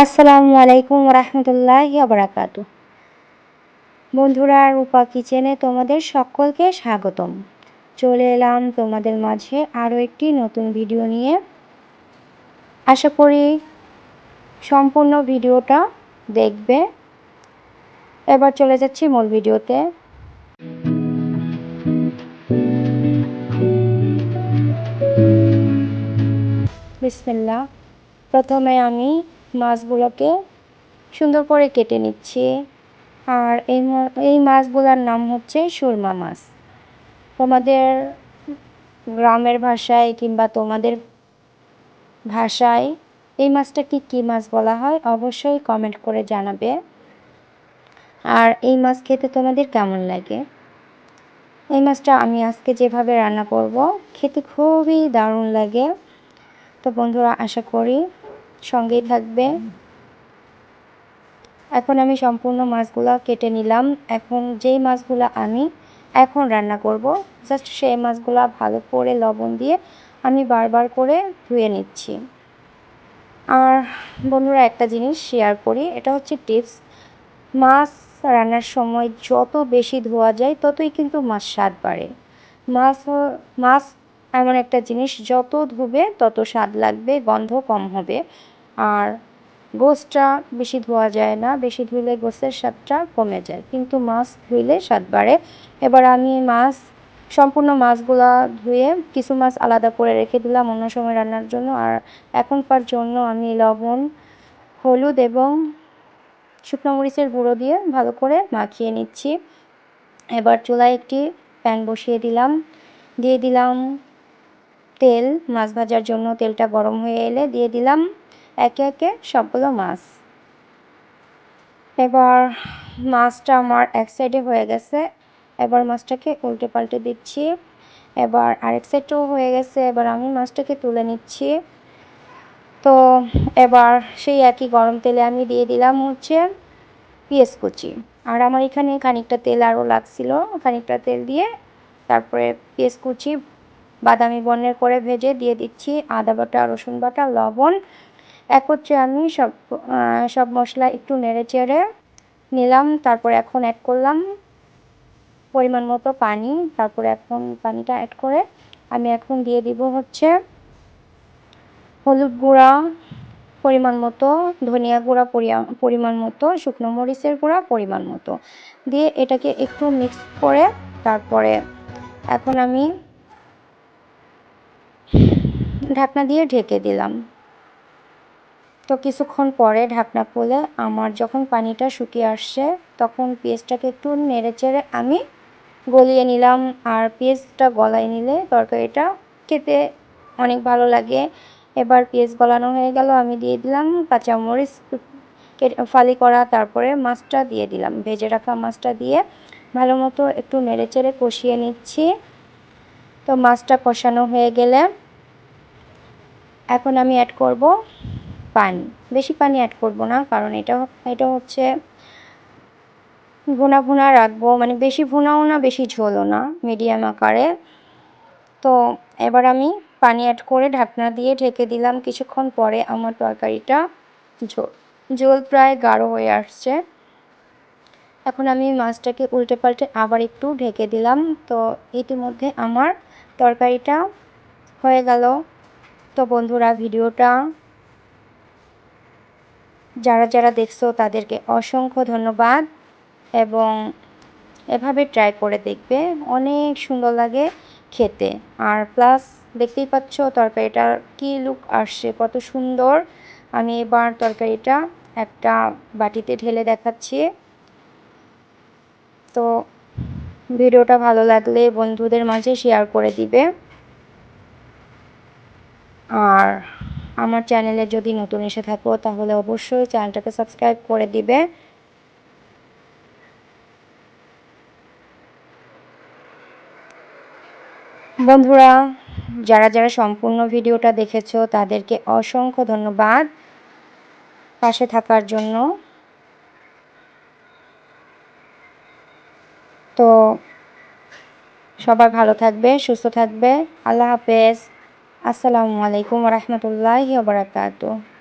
আসসালামু আলাইকুম রহমতুল্লাহি বারাকাতু। বন্ধুরা, রূপা কিচেনে তোমাদের সকলকে স্বাগতম। চলে এলাম তোমাদের মাঝে আরও একটি নতুন ভিডিও নিয়ে। আশা করি সম্পূর্ণ ভিডিওটা দেখবে। এবার চলে যাচ্ছি মূল ভিডিওতে। বিসমিল্লাহ। প্রথমে আমি মাছগুলোকে সুন্দর করে কেটে নিচ্ছি। আর এই মাছগুলোর নাম হচ্ছে সুরমা মাছ। তোমাদের গ্রামের ভাষায় কিংবা তোমাদের ভাষায় এই মাছটাকে কী মাছ বলা হয় অবশ্যই কমেন্ট করে জানাবে। আর এই মাছ খেতে তোমাদের কেমন লাগে? এই মাছটা আমি আজকে যেভাবে রান্না করব খেতে খুবই দারুণ লাগে। তো বন্ধুরা, আশা করি সঙ্গেই থাকবে। এখন আমি সম্পূর্ণ মাছগুলো কেটে নিলাম। এখন যেই মাছগুলো আমি এখন রান্না করব জাস্ট সেই মাছগুলো ভালো করে লবণ দিয়ে আমি বারবার করে ধুয়ে নিচ্ছি। আর বন্ধুরা, একটা জিনিস শেয়ার করি, এটা হচ্ছে টিপস। মাছ রান্নার সময় যত বেশি ধোয়া যায় ততই কিন্তু মাছ স্বাদ বাড়ে। মাছ এমন একটা জিনিস, যত ধুবে তত স্বাদ লাগবে, গন্ধ কম হবে। আর গোশটা বেশি ধোয়া যায় না, বেশি ধুলে গোশের স্বাদটা কমে যায়, কিন্তু মাছ ধুইলে স্বাদ বাড়ে। এবার আমি সম্পূর্ণ মাছগুলা ধুয়ে কিছু মাছ আলাদা করে রেখে দিলাম অন্য সময় রান্নার জন্য। আর এখনকার জন্য আমি লবণ, হলুদ এবং শুকনো মরিচের গুঁড়ো দিয়ে ভালো করে মাখিয়ে নিচ্ছি। এবার চুলায় একটি প্যান বসিয়ে দিলাম, দিয়ে দিলাম তেল। মাছ ভাজার জন্য তেলটা গরম হয়ে এলে দিয়ে দিলাম একে একে সবগুলো মাছ। এবার মাছটা আমার এক সাইডে হয়ে গেছে, এবার মাছটাকে উল্টে পাল্টে দিচ্ছি। এবার আরেক সাইডটাও হয়ে গেছে, এবার আমি মাছটাকে তুলে নিচ্ছি। তো এবার সেই একই গরম তেলে আমি দিয়ে দিলাম হচ্ছে পেঁয়াজ কুচি। আর আমার এখানে খানিকটা তেল আরও লাগছিল, খানিকটা তেল দিয়ে তারপরে পেঁয়াজ কুচি বাদামি বর্ণের করে ভেজে দিয়ে দিচ্ছি আদা বাটা, রসুন বাটা, লবণ। একত্রে আমি সব মশলা একটু নেড়ে চেড়ে নিলাম। তারপরে এখন অ্যাড করলাম পরিমাণ মতো পানি। তারপরে এখন পানিটা অ্যাড করে আমি এখন দিয়ে দিব হচ্ছে হলুদ গুঁড়া পরিমাণ মতো, ধনিয়া গুঁড়া পরিমাণ মতো, শুকনো মরিচের গুঁড়া পরিমাণ মতো দিয়ে এটাকে একটু মিক্স করে তারপরে এখন আমি ঢাকনা দিয়ে ঢেকে দিলাম। তো কিছুক্ষণ পরে ঢাকনা খুলে আমার যখন পানিটা শুকিয়ে আসছে তখন পেঁয়াজটাকে একটু নেড়ে চেড়ে আমি গলিয়ে নিলাম। আর পেঁয়াজটা গলায় নিলে তরকারিটা খেতে অনেক ভালো লাগে। এবার পেঁয়াজ গলানো হয়ে গেল, আমি দিয়ে দিলাম কাঁচামরিচ ফালি করা, তারপরে মাছটা দিয়ে দিলাম, ভেজে রাখা মাছটা দিয়ে ভালো মতো একটু নেড়ে চেড়ে কষিয়ে নিচ্ছি। তো মাছটা কষানো হয়ে গেলে এখন আমি অ্যাড করব পানি। বেশি পানি অ্যাড করব না, কারণ এটা হচ্ছে ভুনা ভুনা রাখবো, মানে বেশি ভুনাও না বেশি ঝোলও না, মিডিয়াম আকারে। তো এবার আমি পানি অ্যাড করে ঢাকনা দিয়ে ঢেকে দিলাম। কিছুক্ষণ পরে আমার তরকারিটা ঝোল প্রায় গাঢ় হয়ে আসছে। এখন আমি মাছটাকে উল্টে পাল্টে আবার একটু ঢেকে দিলাম। তো ইতিমধ্যে আমার তরকারিটা হয়ে গেল। তো বন্ধুরা, ভিডিওটা যারা যারা দেখছো তাদেরকে অসংখ্য ধন্যবাদ এবং এভাবে ট্রাই করে দেখবে, অনেক সুন্দর লাগে খেতে। আর প্লাস দেখতেই পাচ্ছ তরকারিটার কী লুক আসছে, কত সুন্দর। আমি এবার তরকারিটা একটা বাটিতে ঢেলে দেখাচ্ছি। তো ভিডিওটা ভালো লাগলে বন্ধুদের মাঝে শেয়ার করে দিবে। আর আমার চ্যানেলে যদি নতুন এসে থাকো তাহলে অবশ্যই চ্যানেলটাকে সাবস্ক্রাইব করে দিবে। বন্ধুরা, যারা যারা সম্পূর্ণ ভিডিওটা দেখেছো তাদেরকে অসংখ্য ধন্যবাদ পাশে থাকার জন্য। তো সবাই ভালো থাকবে, সুস্থ থাকবে। আল্লাহ হাফেজ। আসসালামু আলাইকুম রহমতুল্লাহি ওয়া বারাকাতুহু।